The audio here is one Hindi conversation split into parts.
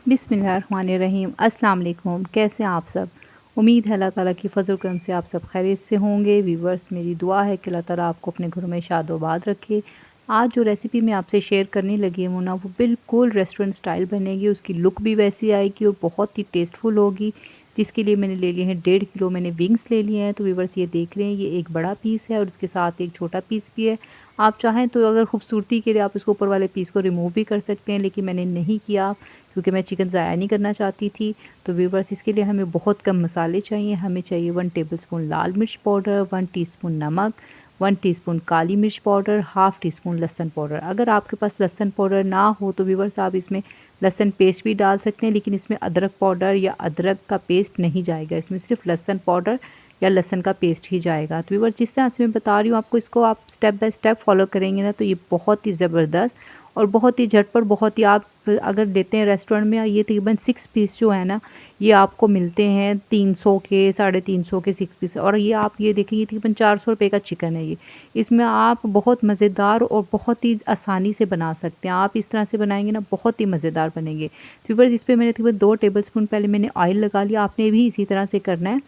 बिस्मिल्लाहिर्रहमानिर्रहीम। अस्सलाम वालेकुम। कैसे हैं आप सब? उम्मीद है अल्लाह ताला की फ़ज़ल करम से आप सब खैरियत से होंगे। व्यूवर्स, मेरी दुआ है कि अल्लाह ताला आपको अपने घरों में शादोबाद रखे। आज जो रेसिपी मैं आपसे शेयर करने लगी हूँ ना, वो बिल्कुल रेस्टोरेंट स्टाइल बनेगी। उसकी लुक भी वैसी आएगी और बहुत ही टेस्टफुल होगी। जिसके लिए मैंने ले लिए हैं 1.5 किलो मैंने विंग्स ले लिए हैं। तो व्यूवर्स, ये देख रहे हैं, ये एक बड़ा पीस है और उसके साथ एक छोटा पीस भी है। आप चाहें तो अगर खूबसूरती के लिए आप इसको ऊपर वाले पीस को रिमूव भी कर सकते हैं, लेकिन मैंने नहीं किया क्योंकि मैं चिकन ज़ाया नहीं करना चाहती थी। तो व्यूवर्स, इसके लिए हमें बहुत कम मसाले चाहिए। हमें चाहिए 1 टेबलस्पून लाल मिर्च पाउडर, 1 टीस्पून नमक, 1 टीस्पून काली मिर्च पाउडर, हाफ़ टी स्पून लहसुन पाउडर। अगर आपके पास लहसुन पाउडर ना हो तो व्यूवर्स, आप इसमें लहसुन पेस्ट भी डाल सकते हैं, लेकिन इसमें अदरक पाउडर या अदरक का पेस्ट नहीं जाएगा। इसमें सिर्फ लहसुन पाउडर या लहसुन का पेस्ट ही जाएगा। तो व्यूवर्स, जिस तरह से मैं बता रही हूँ आपको, इसको आप स्टेप बाय स्टेप फॉलो करेंगे ना, तो ये बहुत ही ज़बरदस्त और बहुत ही झटपट, बहुत ही, आप अगर लेते हैं रेस्टोरेंट में, ये तकरीबन 6 पीस जो है ना, ये आपको मिलते हैं 300 के, 350 के 6 पीस। और ये आप ये देखिए, ये तकरीबन 400 रुपये का चिकन है ये। इसमें आप बहुत मज़ेदार और बहुत ही आसानी से बना सकते हैं। आप इस तरह से बनाएंगे ना, बहुत ही मज़ेदार बनेंगे। तो व्यूअर्स, इस पर मैंने तकरीबन 2 टेबलस्पून पहले मैंने ऑयल लगा लिया। आपने भी इसी तरह से करना है।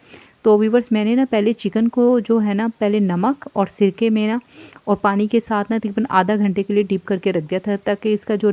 तो व्यूअर्स, मैंने ना पहले चिकन को जो है ना, पहले नमक और सिरके में ना और पानी के साथ ना तकरीबन आधा घंटे के लिए डीप करके रख दिया था, ताकि इसका जो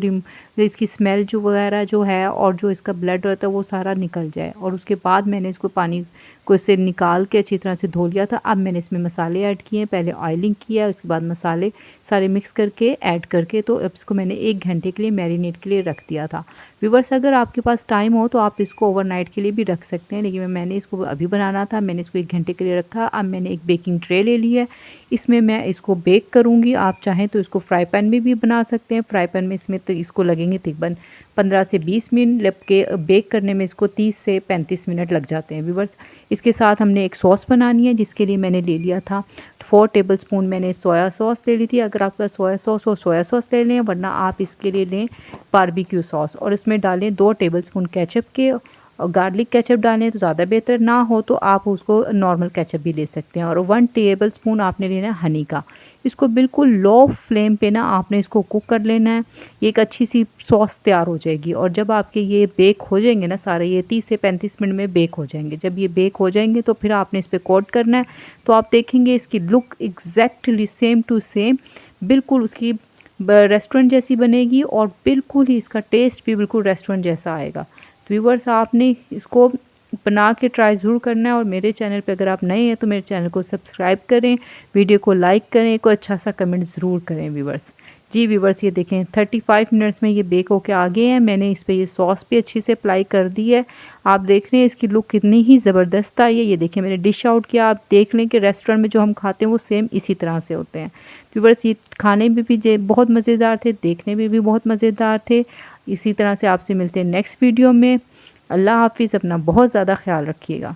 इसकी स्मेल जो वगैरह जो है और जो इसका ब्लड रहता है वो सारा निकल जाए। और उसके बाद मैंने इसको पानी को इससे निकाल के अच्छी तरह से धो लिया था। अब मैंने इसमें मसाले ऐड किए, पहले ऑयलिंग किया, उसके बाद मसाले सारे मिक्स करके ऐड करके, तो अब इसको मैंने 1 घंटे के लिए मैरिनेट के लिए रख दिया था। व्यूअर्स, अगर आपके पास टाइम हो तो आप इसको ओवरनाइट के लिए भी रख सकते हैं, लेकिन मैंने इसको अभी बनाना था, मैंने इसको 1 घंटे के लिए रखा। अब मैंने एक बेकिंग ट्रे ले ली है, इसमें मैं इसको बेक करूँगी। आप चाहें तो इसको फ्राई पैन में भी बना सकते हैं। फ्राई पैन में इसमें तो इसको लगेंगे तकरीबन 15 से 20 मिनट, जबकि बेक करने में इसको 30 से 35 मिनट लग जाते हैं। व्यूअर्स, इसके साथ हमने एक सॉस बनानी है, जिसके लिए मैंने ले लिया था 4 टेबलस्पून मैंने सोया सॉस ले ली थी। अगर आपका सोया सॉस हो, सोया सॉस ले लें, वरना आप इसके लिए लें बारबेक्यू सॉस। और इसमें डालें 2 टेबलस्पून केचप के, और गार्लिक केचप डालें तो ज़्यादा बेहतर, ना हो तो आप उसको नॉर्मल केचप भी ले सकते हैं। और 1 टेबलस्पून आपने लेना है हनी का। इसको बिल्कुल लो फ्लेम पे ना आपने इसको कुक कर लेना है। ये एक अच्छी सी सॉस तैयार हो जाएगी। और जब आपके ये बेक हो जाएंगे ना सारे, ये 30 से 35 मिनट में बेक हो जाएंगे। जब ये बेक हो जाएंगे तो फिर आपने इस पर कोट करना है। तो आप देखेंगे इसकी look exactly same to same बिल्कुल उसकी रेस्टोरेंट जैसी बनेगी, और बिल्कुल ही इसका टेस्ट भी बिल्कुल रेस्टोरेंट जैसा आएगा। तो व्यूअर्स, आपने इसको बना के ट्राई ज़रूर करना है। और मेरे चैनल पे अगर आप नए हैं तो मेरे चैनल को सब्सक्राइब करें, वीडियो को लाइक करें, एक अच्छा सा कमेंट ज़रूर करें व्यूअर्स। जी व्यूअर्स, ये देखें 35 मिनट्स में ये बेक होके आ गए हैं। मैंने इस पे ये सॉस भी अच्छी से अप्लाई कर दी है। आप देख रहे हैं इसकी लुक कितनी ही ज़बरदस्त आई है। ये देखें, मैंने डिश आउट किया। आप देख लें कि रेस्टोरेंट में जो हम खाते हैं वो सेम इसी तरह से होते हैं। व्यूअर्स, ये खाने में भी बहुत मज़ेदार थे, देखने में भी बहुत मज़ेदार थे। इसी तरह से आपसे मिलते हैं नेक्स्ट वीडियो में। अल्लाह हाफ़िज़। अपना बहुत ज़्यादा ख्याल रखिएगा।